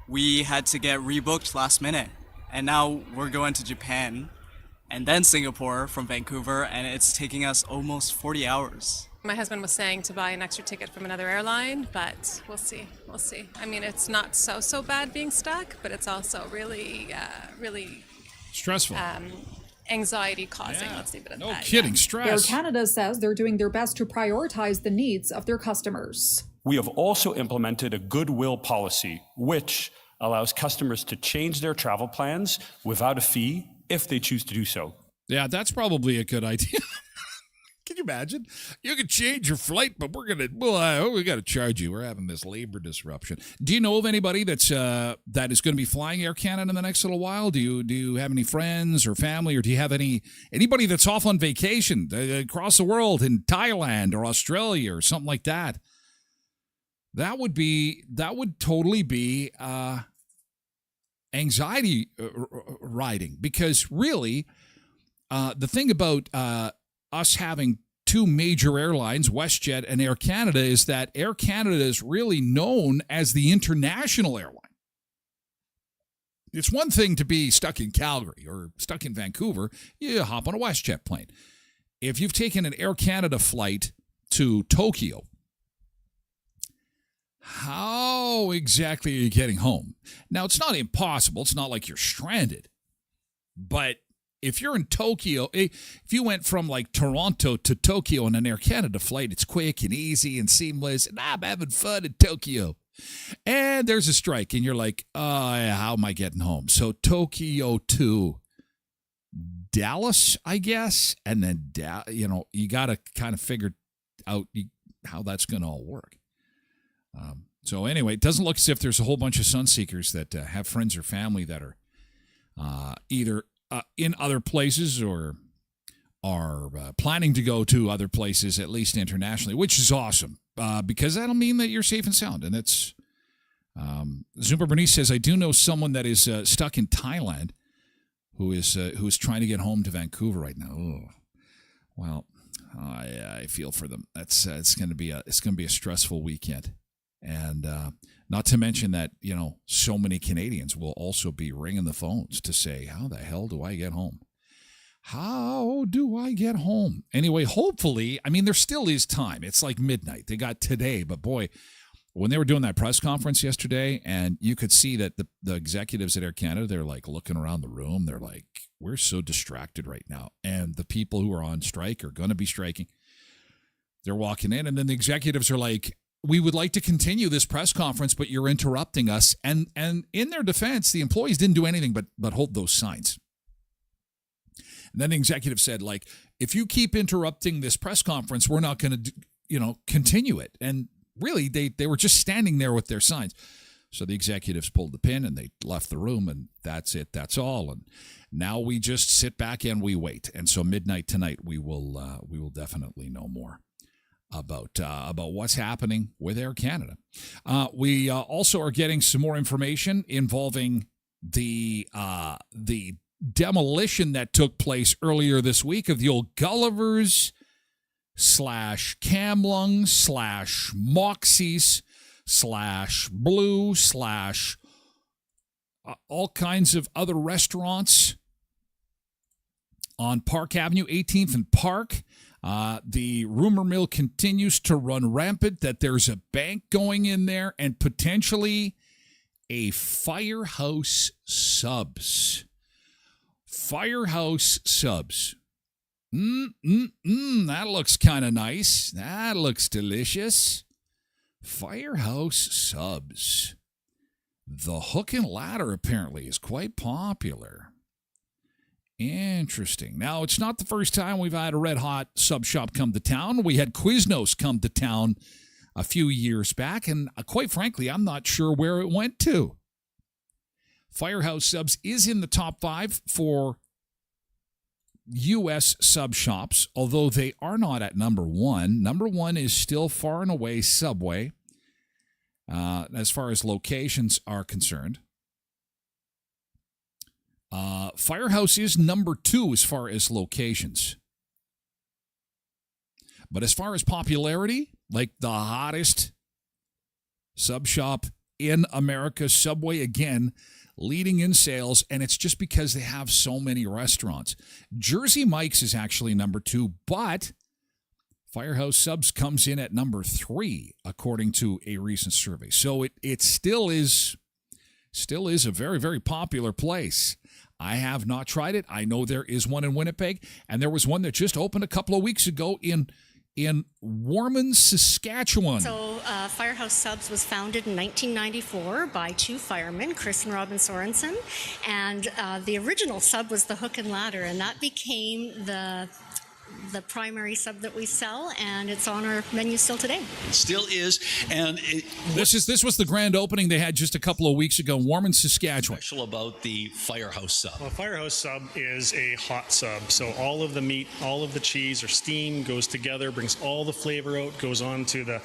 we had to get rebooked last minute. And now we're going to Japan and then Singapore from Vancouver, and it's taking us almost 40 hours. My husband was saying to buy an extra ticket from another airline, but we'll see. I mean, it's not so bad being stuck, but it's also really Stressful. Anxiety causing, let's leave it at no that. kidding, Yeah. stress. Air Canada says they're doing their best to prioritize the needs of their customers. We have also implemented a goodwill policy, which allows customers to change their travel plans without a fee if they choose to do so. Yeah, that's probably a good idea. Can you imagine? You could change your flight, but we got to charge you. We're having this labor disruption. Do you know of anybody that is going to be flying Air Canada in the next little while? Do you have any friends or family, or do you have anybody that's off on vacation across the world in Thailand or Australia or something like that? That would totally be anxiety riding, because really, the thing about us having two major airlines, WestJet and Air Canada, is that Air Canada is really known as the international airline. It's one thing to be stuck in Calgary or stuck in Vancouver. You hop on a WestJet plane. If you've taken an Air Canada flight to Tokyo, how exactly are you getting home? Now, it's not impossible. It's not like you're stranded. But if you're in Tokyo, if you went from like Toronto to Tokyo on an Air Canada flight, it's quick and easy and seamless, and I'm having fun in Tokyo. And there's a strike, and you're like, how am I getting home? So Tokyo to Dallas, I guess, and then, you got to kind of figure out how that's going to all work. So anyway, it doesn't look as if there's a whole bunch of Sunseekers that have friends or family that are either in other places or are planning to go to other places, at least internationally, which is awesome, because that'll mean that you're safe and sound. And it's Zumba Bernice says, I do know someone that is stuck in Thailand who is trying to get home to Vancouver right now. Oh, well, I feel for them. That's it's going to be a stressful weekend. And not to mention that, so many Canadians will also be ringing the phones to say, how the hell do I get home? How do I get home? Anyway, hopefully, there still is time. It's like midnight. They got today, but boy, when they were doing that press conference yesterday, and you could see that the executives at Air Canada, they're like looking around the room. They're like, we're so distracted right now. And the people who are on strike are going to be striking. They're walking in, and then the executives are like, we would like to continue this press conference, but you're interrupting us. And in their defense, the employees didn't do anything but hold those signs. And then the executive said, like, if you keep interrupting this press conference, we're not going to, continue it. And really, they were just standing there with their signs. So the executives pulled the pin and they left the room, and that's it. That's all. And now we just sit back and we wait. And so midnight tonight, we will definitely know more about what's happening with Air Canada. We also are getting some more information involving the demolition that took place earlier this week of the old Gullivers / Kamlung / Moxie's / Blue / all kinds of other restaurants on Park Avenue, 18th and Park. The rumor mill continues to run rampant that there's a bank going in there and potentially a Firehouse Subs. Firehouse Subs. That looks kind of nice. That looks delicious. Firehouse Subs. The hook and ladder apparently is quite popular. Interesting. Now, it's not the first time we've had a red-hot sub shop come to town. We had Quiznos come to town a few years back, and quite frankly, I'm not sure where it went to. Firehouse Subs is in the top 5 for U.S. sub shops, although they are not at number one. Number one is still far and away Subway, as far as locations are concerned. Firehouse is number two as far as locations. But as far as popularity, like the hottest sub shop in America, Subway again, leading in sales, and it's just because they have so many restaurants. Jersey Mike's is actually number two, but Firehouse Subs comes in at number three, according to a recent survey. So it still is a very, very popular place. I have not tried it. I know there is one in Winnipeg, and there was one that just opened a couple of weeks ago in Warman, Saskatchewan. So Firehouse Subs was founded in 1994 by two firemen, Chris and Robin Sorensen, and the original sub was the hook and ladder, and that became the primary sub that we sell, and it's on our menu still today. Still is, and this was the grand opening they had just a couple of weeks ago in Warman, Saskatchewan. Special about the Firehouse Sub. Well, Firehouse Sub is a hot sub, so all of the meat, all of the cheese or steam goes together, brings all the flavor out, goes on to the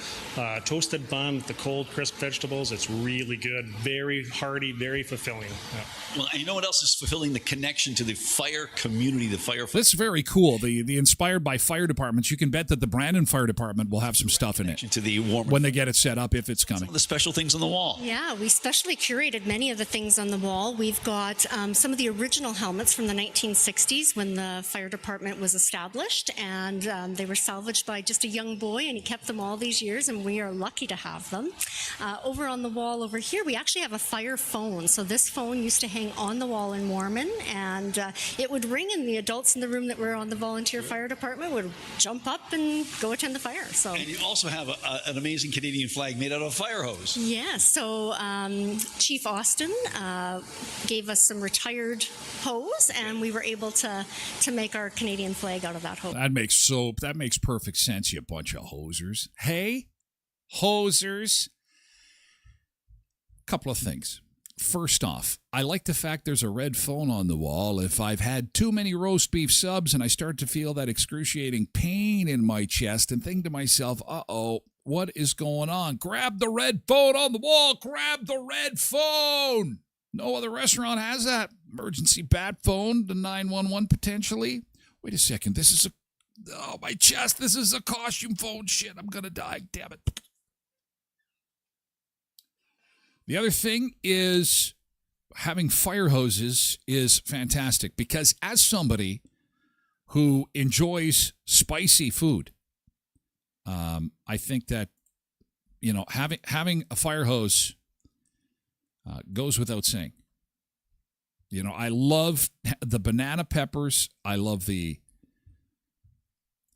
toasted bun with the cold, crisp vegetables. It's really good, very hearty, very fulfilling. Yeah. Well, and you know what else is fulfilling? The connection to the fire community, the fire. That's very cool. The inspired by fire departments. You can bet that the Brandon Fire Department will have some stuff in it to the when they get it set up, if it's coming. Some of the special things on the wall. Yeah, we specially curated many of the things on the wall. We've got some of the original helmets from the 1960s when the fire department was established, and they were salvaged by just a young boy, and he kept them all these years, and we are lucky to have them. Over on the wall over here, we actually have a fire phone. So this phone used to hang on the wall in Mormon, and it would ring, and the adults in the room that were on the volunteer fire department would jump up and go attend the fire. So, and you also have an amazing Canadian flag made out of a fire hose. Yeah, so Chief Austin gave us some retired hose, and we were able to make our Canadian flag out of that hose. That makes perfect sense, you bunch of hosers. Hey, hosers. Couple of things. First off, I like the fact there's a red phone on the wall. If I've had too many roast beef subs and I start to feel that excruciating pain in my chest and think to myself, uh-oh, what is going on? Grab the red phone on the wall. Grab the red phone. No other restaurant has that. Emergency bat phone, the 911 potentially. Wait a second. My chest. This is a costume phone. Shit, I'm going to die. Damn it. The other thing is having fire hoses is fantastic because as somebody who enjoys spicy food, I think that, having a fire hose goes without saying. I love the banana peppers. I love the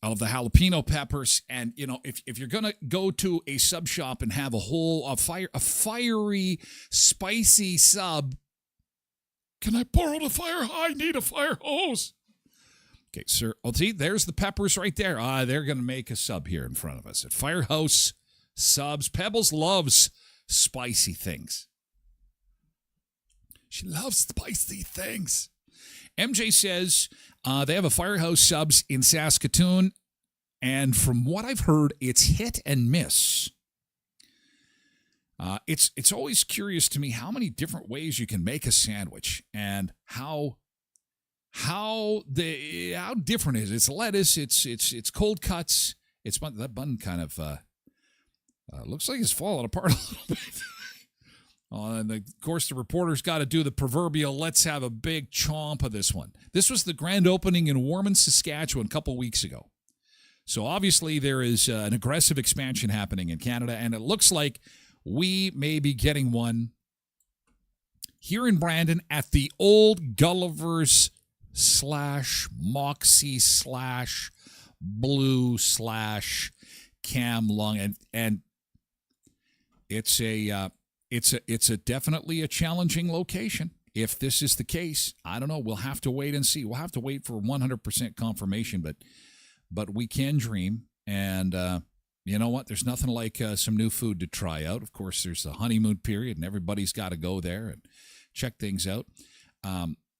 jalapeno peppers, and if you're gonna go to a sub shop and have a fiery, spicy sub, can I borrow the fire? I need a fire hose. Okay, sir. Oh, see, there's the peppers right there. They're gonna make a sub here in front of us at Firehouse Subs. Pebbles loves spicy things. She loves spicy things. MJ says they have a Firehouse Subs in Saskatoon, and from what I've heard, it's hit and miss. It's always curious to me how many different ways you can make a sandwich and how different it is. It's lettuce, it's cold cuts. That bun kind of looks like it's falling apart a little bit. And of course, the reporter's got to do the proverbial, let's have a big chomp of this one. This was the grand opening in Warman, Saskatchewan a couple weeks ago. So obviously there is an aggressive expansion happening in Canada, and it looks like we may be getting one here in Brandon at the old Gulliver's /Moxie /Blue /Cam Long. And it's a definitely a challenging location. If this is the case, I don't know. We'll have to wait and see. We'll have to wait for 100% confirmation, but we can dream. And you know what? There's nothing like some new food to try out. Of course, there's the honeymoon period, and everybody's got to go there and check things out.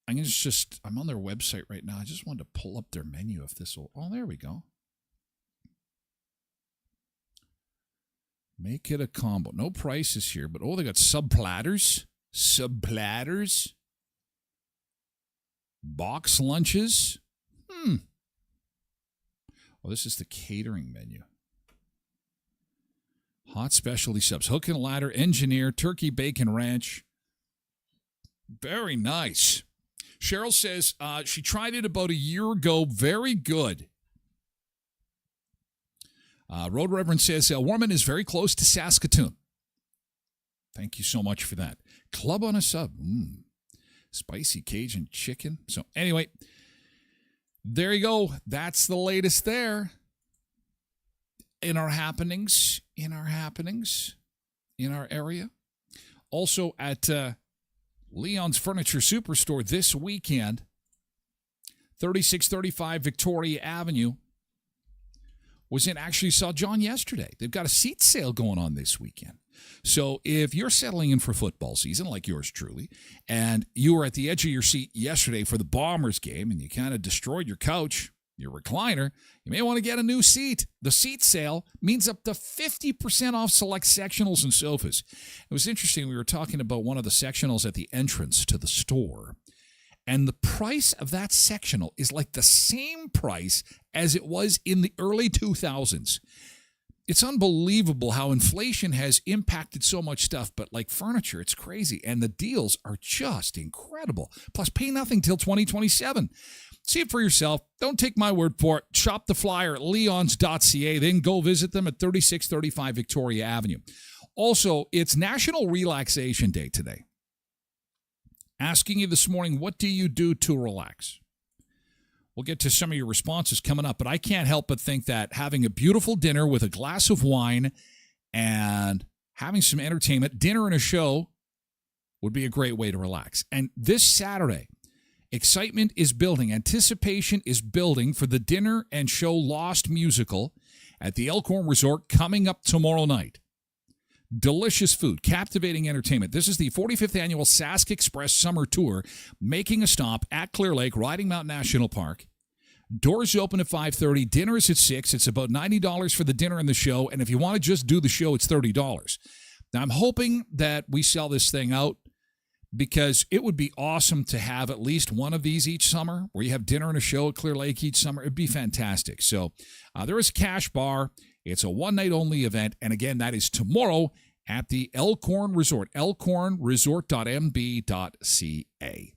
I'm on their website right now. I just wanted to pull up their menu if this will. Oh, there we go. Make it a combo. No prices here, but they got sub platters. Box lunches. Well, this is the catering menu. Hot specialty subs. Hook and ladder, engineer, turkey bacon ranch. Very nice. Cheryl says she tried it about a year ago. Very good. Road Reverend says Warman is very close to Saskatoon. Thank you so much for that. Club on a sub. Spicy Cajun chicken. So anyway, there you go. That's the latest there. In our happenings, in our area. Also at Leon's Furniture Superstore this weekend, 3635 Victoria Avenue. Actually saw John yesterday. They've got a seat sale going on this weekend. So if you're settling in for football season, like yours truly, and you were at the edge of your seat yesterday for the Bombers game and you kind of destroyed your couch, your recliner, you may want to get a new seat. The seat sale means up to 50% off select sectionals and sofas. It was interesting. We were talking about one of the sectionals at the entrance to the store, and the price of that sectional is like the same price as it was in the early 2000s. It's unbelievable how inflation has impacted so much stuff, but like furniture, it's crazy. And the deals are just incredible. Plus, pay nothing till 2027. See it for yourself. Don't take my word for it. Shop the flyer at leons.ca. Then go visit them at 3635 Victoria Avenue. Also, it's National Relaxation Day today. Asking you this morning, what do you do to relax? We'll get to some of your responses coming up, but I can't help but think that having a beautiful dinner with a glass of wine and having some entertainment, dinner and a show, would be a great way to relax. And this Saturday, excitement is building. Anticipation is building for the Dinner and Show Lost musical at the Elkhorn Resort coming up tomorrow night. Delicious food, captivating entertainment. This is the 45th annual Sask Express Summer Tour, making a stop at Clear Lake, Riding Mountain National Park. Doors open at 5:30. Dinner is at 6. It's about $90 for the dinner and the show. And if you want to just do the show, it's $30. Now, I'm hoping that we sell this thing out because it would be awesome to have at least one of these each summer where you have dinner and a show at Clear Lake each summer. It'd be fantastic. So there is a cash bar. It's a one-night-only event. And again, that is tomorrow at the Elkhorn Resort, elkhornresort.mb.ca.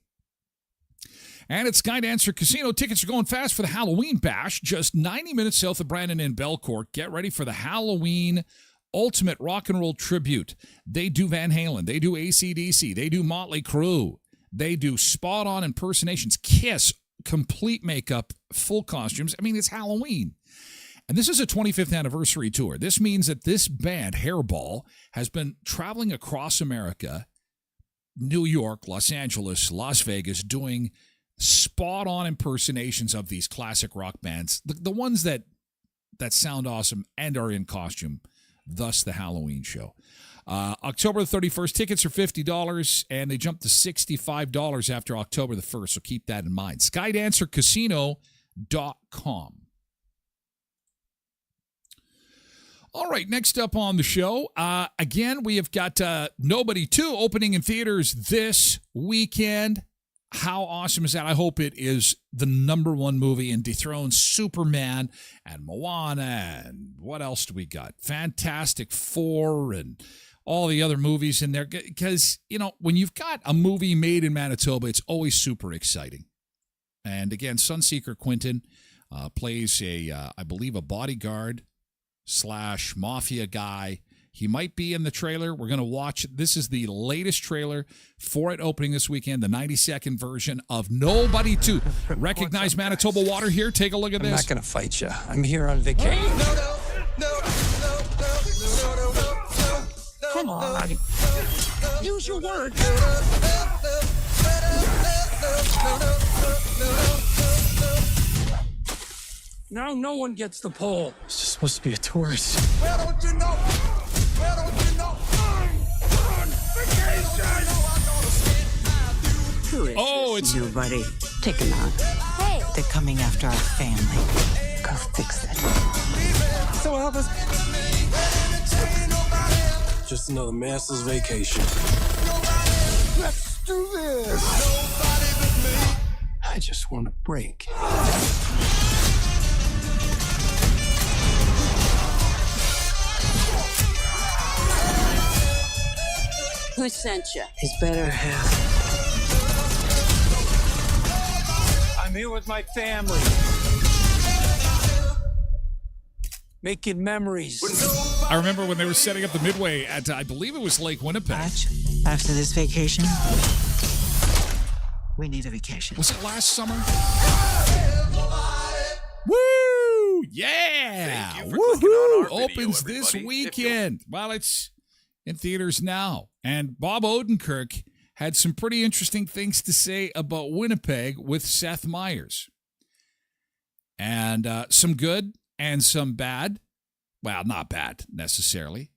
And at Skydancer Casino, tickets are going fast for the Halloween Bash, just 90 minutes south of Brandon in Belcourt. Get ready for the Halloween Ultimate Rock and Roll Tribute. They do Van Halen. They do AC/DC. They do Motley Crue. They do spot-on impersonations, Kiss, complete makeup, full costumes. I mean, it's Halloween. And this is a 25th anniversary tour. This means that this band, Hairball, has been traveling across America, New York, Los Angeles, Las Vegas, doing spot-on impersonations of these classic rock bands, the ones that sound awesome and are in costume, thus the Halloween show. October the 31st, tickets are $50, and they jump to $65 after October the 1st, so keep that in mind. SkydancerCasino.com. All right, next up on the show, again, we have got Nobody 2 opening in theaters this weekend. How awesome is that? I hope it is the number one movie and dethrones Superman and Moana and what else do we got? Fantastic Four and all the other movies in there. Because, you know, when you've got a movie made in Manitoba, it's always super exciting. And again, Sunseeker Quinton plays I believe, a bodyguard / mafia guy. He might be in the trailer. We're going to watch. This is the latest trailer for it opening this weekend, the 90-second version of Nobody 2. Recognize Manitoba Water here. Take a look at this. I'm not going to fight you. I'm here on vacation. Come on. Use your words. Now no one gets the pole. It's just supposed to be a tourist. Where don't you know? I'm on vacation. Who is Oh, this it's nobody? Take him out. Hey! They're coming after our family. Go fix it. So help us. Just another master's vacation. Let's do this. I just want a break. Who sent you? His better half. I'm here with my family. Making memories. I remember when they were setting up the Midway at, I believe it was Lake Winnipeg. After this vacation, we need a vacation. Was it last summer? Woo! Yeah! Thank you for clicking on our video, Opens this everybody. weekend. Well, it's in theaters now. And Bob Odenkirk had some pretty interesting things to say about Winnipeg with Seth Meyers. And some good and some bad. Well, not bad necessarily.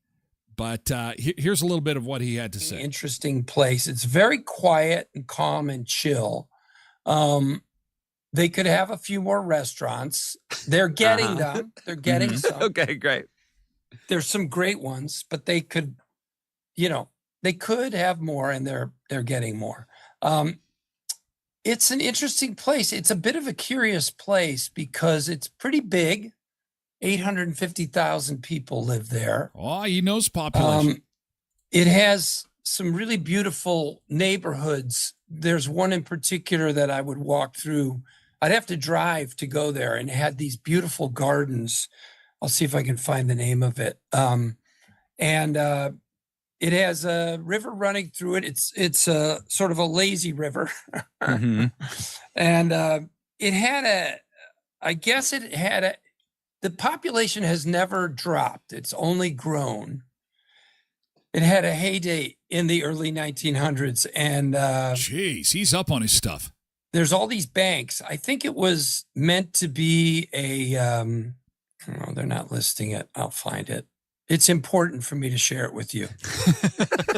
But here's a little bit of what he had to say. Interesting place. It's very quiet and calm and chill. They could have a few more restaurants. They're getting them. They're getting some. Okay, great. There's some great ones, but they could, they could have more, and they're getting more. It's an interesting place. It's a bit of a curious place because it's pretty big. 850,000 people live there. Oh, he knows population. It has some really beautiful neighborhoods. There's one in particular that I would walk through. I'd have to drive to go there, and it had these beautiful gardens. I'll see if I can find the name of it. It has a river running through it. It's a sort of a lazy river. Mm-hmm. And the population has never dropped. It's only grown. It had a heyday in the early 1900s. And jeez, he's up on his stuff. There's all these banks. I think it was meant to be they're not listing it. I'll find it. It's important for me to share it with you.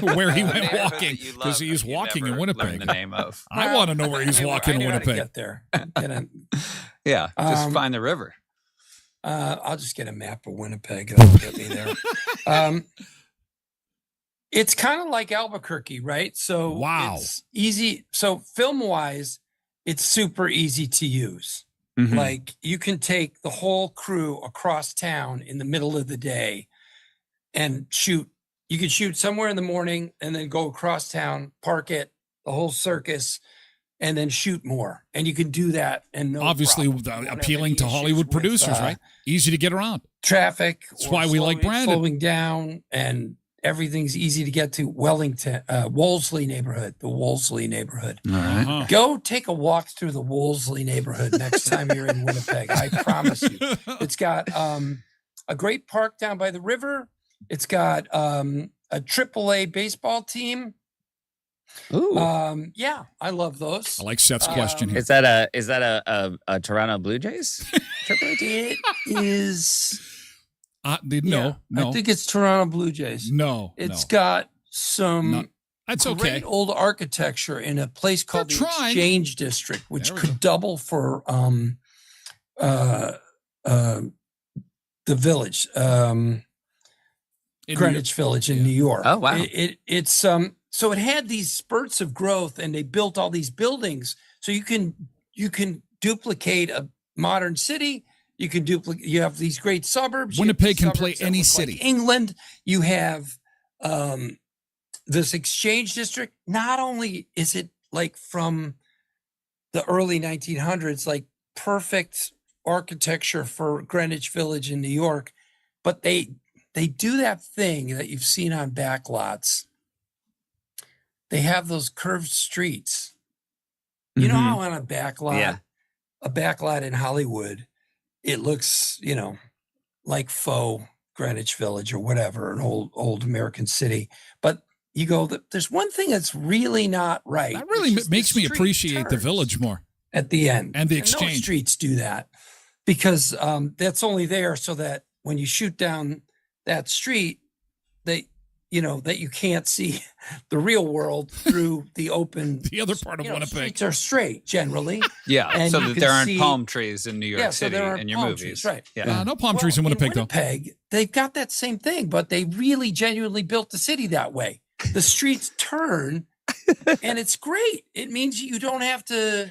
Where he went walking, because he's walking in Winnipeg. The name of. I want to know where he's walking in Winnipeg. Get there. Yeah, just find the river. I'll just get a map of Winnipeg. That'll get me there. It's kind of like Albuquerque, right? So wow, it's easy. So film-wise, it's super easy to use. Mm-hmm. Like you can take the whole crew across town in the middle of the day and shoot. You could shoot somewhere in the morning and then go across town, park it, the whole circus, and then shoot more. And you can do that. And obviously appealing to Hollywood producers, right? Easy to get around. Traffic. That's why we like Brandon. Slowing down, and everything's easy to get to. Wellington, Wolseley neighborhood, the Wolseley neighborhood. All right. Go take a walk through the Wolseley neighborhood next time you're in Winnipeg. I promise you. It's got a great park down by the river. It's got a AAA baseball team. Ooh. Yeah, I love those. I like Seth's question here. Is that a Toronto Blue Jays? It is. No. I think it's Toronto Blue Jays. No, it's got some that's great okay. old architecture in a place called the Exchange District, which could double for the village, Greenwich Village in New York. Oh wow! It's so it had these spurts of growth, and they built all these buildings. So you can duplicate a modern city. You can duplicate. You have these great suburbs. Winnipeg can play any city. Like England. You have this Exchange District. Not only is it like from the early 1900s, like perfect architecture for Greenwich Village in New York, but they do that thing that you've seen on backlots. They have those curved streets. You know how on a backlot in Hollywood, it looks, like faux Greenwich Village or whatever, an old American city. But you go, there's one thing that's really not right. That really makes me appreciate the village more. At the end. And the no Exchange. Streets do that because that's only there so that when you shoot down that street, that you can't see the real world through the open. The other part of Winnipeg. Streets are straight generally. Yeah, and so you that can there aren't see- palm trees in New York Yeah, so City there aren't in your palm movies. trees, right. Yeah. No palm trees in Winnipeg, though. Winnipeg, they've got that same thing, but they really genuinely built the city that way. The streets turn, and it's great. It means you don't have to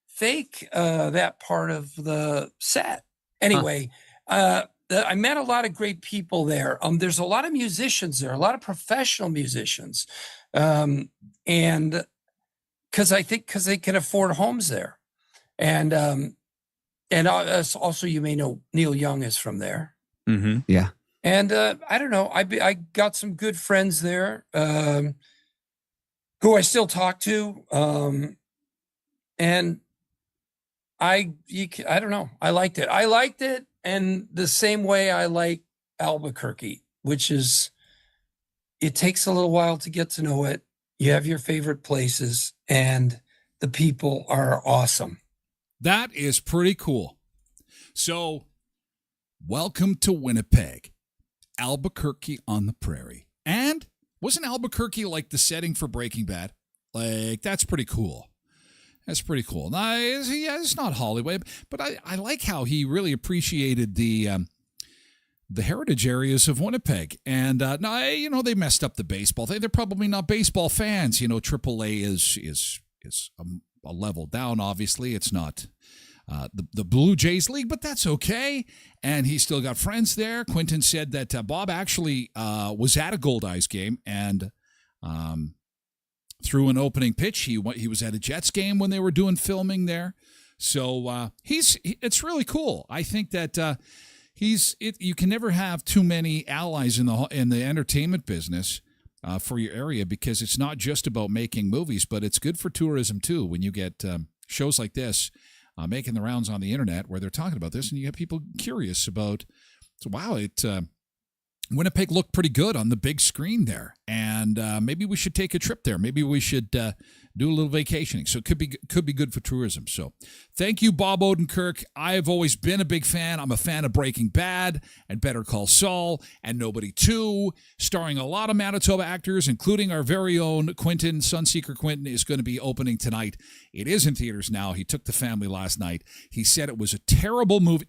fake that part of the set. Anyway, I met a lot of great people there. There's a lot of musicians there, a lot of professional musicians, and because they can afford homes there, and also you may know Neil Young is from there. Mm-hmm. Yeah. And I don't know. I got some good friends there who I still talk to, and I don't know. I liked it. I liked it, and the same way I like Albuquerque, which is it takes a little while to get to know it. You have your favorite places, and the people are awesome. That is pretty cool. So, welcome to Winnipeg. Albuquerque on the prairie. And wasn't Albuquerque like the setting for Breaking Bad? Like, that's pretty cool. That's pretty cool. Now, it's not Hollywood, but I like how he really appreciated the heritage areas of Winnipeg. And they messed up the baseball thing. They're probably not baseball fans. AAA is a level down. Obviously, it's not the Blue Jays League, but that's okay. And he's still got friends there. Quentin said that Bob actually was at a Gold Eyes game and threw an opening pitch. He was at a Jets game when they were doing filming there. So it's really cool. I think that you can never have too many allies in the entertainment business for your area, because it's not just about making movies, but it's good for tourism too. When you get shows like this making the rounds on the internet where they're talking about this, and you have people curious about, wow, Winnipeg looked pretty good on the big screen there, and maybe we should take a trip there. Maybe we should do a little vacationing. So it could be good for tourism. So thank you, Bob Odenkirk. I've always been a big fan. I'm a fan of Breaking Bad and Better Call Saul and Nobody 2, starring a lot of Manitoba actors, including our very own Quentin. Sunseeker Quentin is going to be opening tonight. It is in theaters now. He took the family last night. He said it was a terrible movie,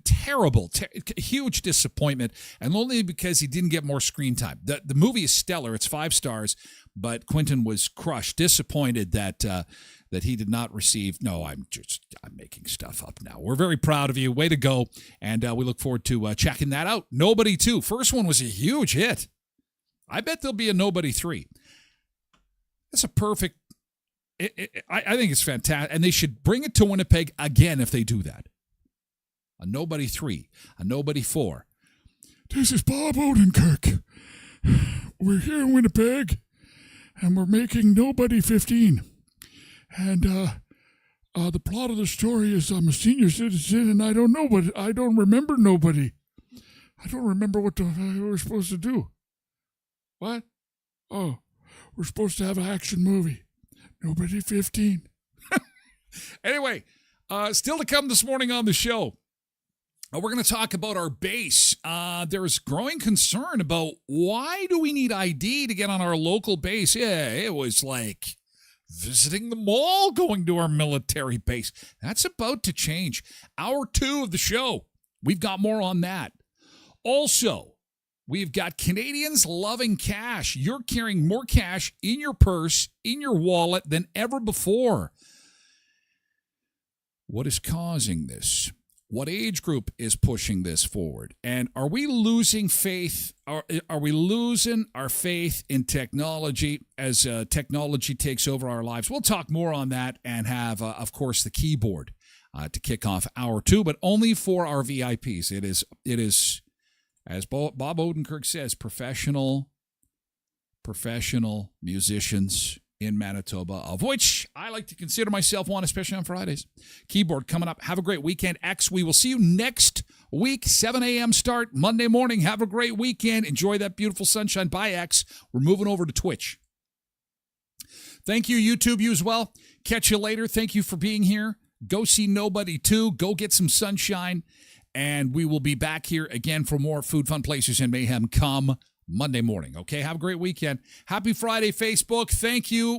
huge disappointment, and only because he didn't get more screen time. The movie is stellar. It's 5 stars, but Quentin was crushed, disappointed that he did not receive. No, I'm making stuff up now. We're very proud of you. Way to go. And we look forward to checking that out. Nobody 2. First one was a huge hit. I bet there'll be a Nobody 3. That's a perfect. I think it's fantastic. And they should bring it to Winnipeg again if they do that. A Nobody 3, a Nobody 4. This is Bob Odenkirk. We're here in Winnipeg, and we're making Nobody 15. And the plot of the story is I'm a senior citizen, and I don't remember nobody. I don't remember what we're supposed to do. What? Oh, we're supposed to have an action movie. Nobody 15. Anyway, still to come this morning on the show. We're going to talk about our base. There's growing concern about why do we need ID to get on our local base? Yeah, it was like visiting the mall going to our military base. That's about to change. Hour 2 of the show. We've got more on that. Also, we've got Canadians loving cash. You're carrying more cash in your purse, in your wallet than ever before. What is causing this? What age group is pushing this forward? And are we losing faith? Are we losing our faith in technology as technology takes over our lives? We'll talk more on that and have, of course, the keyboard to kick off hour 2, but only for our VIPs. It is, as Bob Odenkirk says, professional musicians in Manitoba, of which I like to consider myself one, especially on Fridays. Keyboard coming up. Have a great weekend, X. We will see you next week, 7 a.m. start, Monday morning. Have a great weekend. Enjoy that beautiful sunshine. Bye, X. We're moving over to Twitch. Thank you, YouTube, you as well. Catch you later. Thank you for being here. Go see Nobody 2. Go get some sunshine. And we will be back here again for more Food, Fun, Places, and Mayhem come Monday morning. Okay, have a great weekend. Happy Friday, Facebook. Thank you.